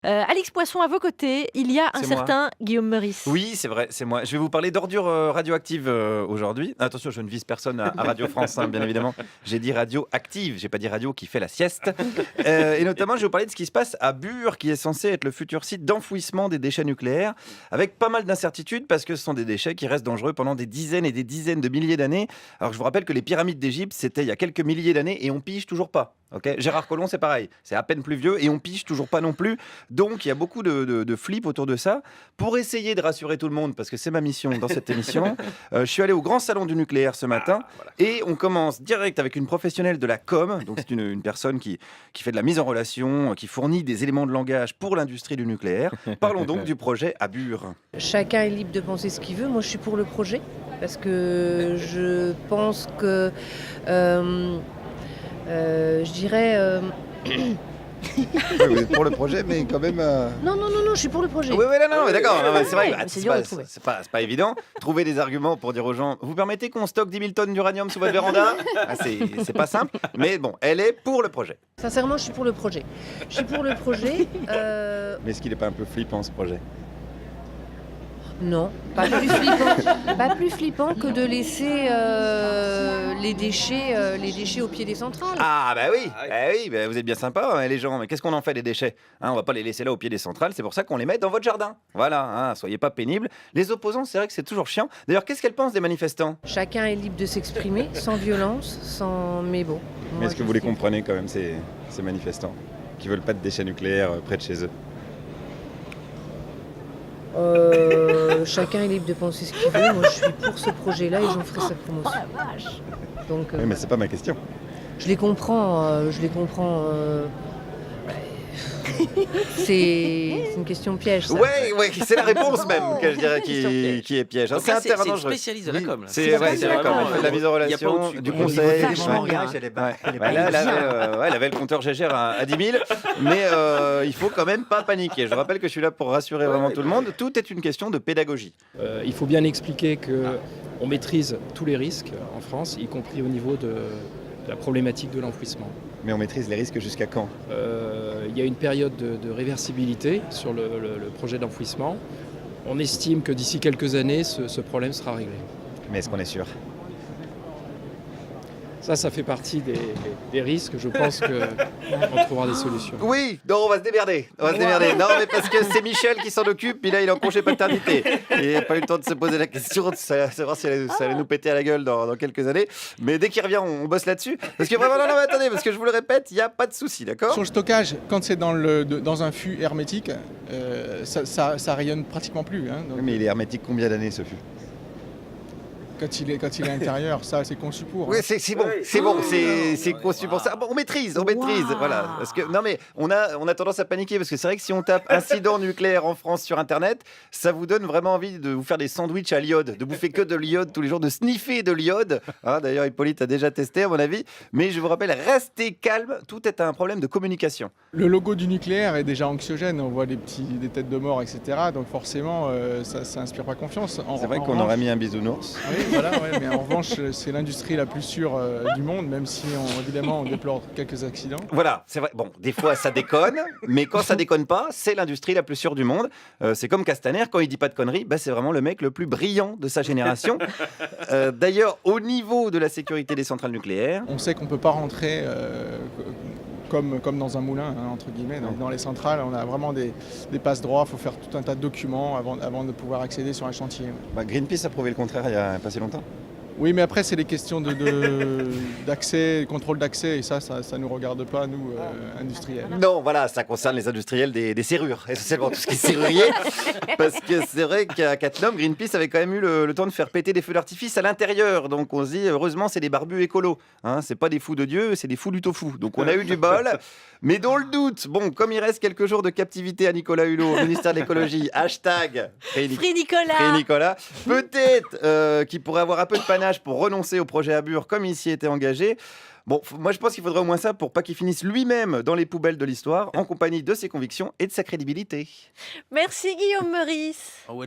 Alix Poisson, à vos côtés, il y a un C'est moi. certain Guillaume Meurice. Oui, c'est vrai, c'est moi. Je vais vous parler d'ordures radioactives aujourd'hui. Attention, je ne vise personne à Radio France, hein, bien évidemment. J'ai dit radioactive, j'ai pas dit radio qui fait la sieste. Et notamment, je vais vous parler de ce qui se passe à Bure, qui est censé être le futur site d'enfouissement des déchets nucléaires, avec pas mal d'incertitudes parce que ce sont des déchets qui restent dangereux pendant des dizaines et des dizaines de milliers d'années. Alors, je vous rappelle que les pyramides d'Égypte, c'était il y a quelques milliers d'années et on pige toujours pas. Okay, Gérard Collomb, c'est pareil, c'est à peine plus vieux et on pige toujours pas non plus. Donc il y a beaucoup de flip autour de ça. Pour essayer de rassurer tout le monde, parce que c'est ma mission dans cette émission, je suis allé au grand salon du nucléaire ce matin et on commence direct avec une professionnelle de la com. Donc c'est une personne qui fait de la mise en relation, qui fournit des éléments de langage pour l'industrie du nucléaire. Parlons donc du projet à Bure. Chacun est libre de penser ce qu'il veut. Moi, je suis pour le projet parce que je pense que, je dirais... Oui, vous êtes pour le projet, mais quand même. Non, je suis pour le projet. Oui, non, mais d'accord. Non, mais c'est vrai, c'est dur de trouver. c'est pas évident. Trouver des arguments pour dire aux gens, vous permettez qu'on stocke 10 000 tonnes d'uranium sous votre véranda? C'est pas simple, mais bon, elle est pour le projet. Sincèrement, je suis pour le projet. Je suis pour le projet. Mais est-ce qu'il n'est pas un peu flippant ce projet? Non, pas plus flippant. Pas plus flippant que de laisser les déchets au pied des centrales. Ah bah oui, bah vous êtes bien sympa hein, les gens, mais qu'est-ce qu'on en fait des déchets hein? On va pas les laisser là au pied des centrales, c'est pour ça qu'on les met dans votre jardin. Voilà, hein, soyez pas pénibles. Les opposants, c'est vrai que c'est toujours chiant. D'ailleurs, qu'est-ce qu'elles pensent des manifestants? Chacun est libre de s'exprimer, sans violence, sans... Mais bon. Mais moi, est-ce que je vous les sais. comprenez quand même, ces manifestants qui veulent pas de déchets nucléaires près de chez eux? Chacun est libre de penser ce qu'il veut. Moi, je suis pour ce projet-là et j'en ferai sa promotion. Donc, Oui, mais c'est pas ma question. je les comprends. C'est une question piège. Ça. Ouais, c'est la réponse même que je dirais Question piège. qui est piège. hein. Donc là, C'est un terrain c'est une dangereux. spécialiste de la com. là. C'est la com, elle fait de la mise en Il y a pas relation, au-dessus, du quoi. conseil. Vachement Ouais. bien. Ouais, là, elle avait le compteur Gégère à 10 000, mais il faut quand même pas paniquer. Je rappelle que je suis là pour rassurer vraiment tout le monde. Tout est une question de pédagogie. Il faut bien expliquer qu'on maîtrise tous les risques en France, y compris au niveau de la problématique de l'enfouissement. Mais on maîtrise les risques jusqu'à quand? Il y a une période de réversibilité sur le projet d'enfouissement. On estime que d'ici quelques années, ce problème sera réglé. Mais est-ce qu'on est sûr? Ça fait partie des risques. Je pense qu'on trouvera des solutions. Oui, non, on va se démerder. Non, mais parce que c'est Michel qui s'en occupe, puis là, il est en congé paternité. Il n'a pas eu le temps de se poser la question de savoir si ça allait nous péter à la gueule dans quelques années. Mais dès qu'il revient, on bosse là-dessus. Parce que vraiment, non, mais attendez, parce que je vous le répète, il n'y a pas de souci, d'accord? Sur le stockage, quand c'est dans un fût hermétique, ça rayonne pratiquement plus. Hein. Donc, Oui, mais il est hermétique combien d'années ce fût? quand il est à l'intérieur, ça c'est conçu pour. Oui, hein. c'est bon, c'est conçu pour ça. Bon, on maîtrise, voilà. Parce que non, mais on a tendance à paniquer parce que c'est vrai que si on tape incident nucléaire en France sur Internet, ça vous donne vraiment envie de vous faire des sandwichs à l'iode, de bouffer que de l'iode tous les jours, de sniffer de l'iode. Hein, d'ailleurs, Hippolyte a déjà testé à mon avis. Mais je vous rappelle, restez calme. Tout est un problème de communication. Le logo du nucléaire est déjà anxiogène, on voit des têtes de mort, etc. Donc forcément, ça inspire pas confiance. C'est vrai qu'on aurait mis un bisounours. Oui, voilà, ouais, mais en revanche, c'est l'industrie la plus sûre du monde, même si évidemment on déplore quelques accidents. Voilà, c'est vrai. Bon, des fois ça déconne, mais quand ça déconne pas, c'est l'industrie la plus sûre du monde. C'est comme Castaner, quand il dit pas de conneries, bah, c'est vraiment le mec le plus brillant de sa génération. D'ailleurs, au niveau de la sécurité des centrales nucléaires, On sait qu'on peut pas rentrer comme dans un moulin, hein, entre guillemets. Donc, dans les centrales, on a vraiment des passe-droits, il faut faire tout un tas de documents avant de pouvoir accéder sur un chantier. Greenpeace a prouvé le contraire il y a pas si longtemps. Oui, mais après, c'est les questions d'accès, contrôle d'accès, et ça nous regarde pas, nous, industriels. non, voilà, ça concerne les industriels des serrures, essentiellement tout ce qui est serrurier. Parce que c'est vrai qu'à Cattenom, Greenpeace avait quand même eu le temps de faire péter des feux d'artifice à l'intérieur. Donc on se dit, heureusement, c'est des barbus écolos. Hein, c'est pas des fous de Dieu, c'est des fous du tofu. Donc on a eu du bol. Mais dans le doute, bon, comme il reste quelques jours de captivité à Nicolas Hulot au ministère de l'écologie, hashtag Free Nicolas. Nicolas, peut-être qu'il pourrait avoir un peu de panache pour renoncer au projet à Bure comme il s'y était engagé. Bon, moi je pense qu'il faudrait au moins ça pour pas qu'il finisse lui-même dans les poubelles de l'histoire, en compagnie de ses convictions et de sa crédibilité. Merci Guillaume Meurice. Ah ouais,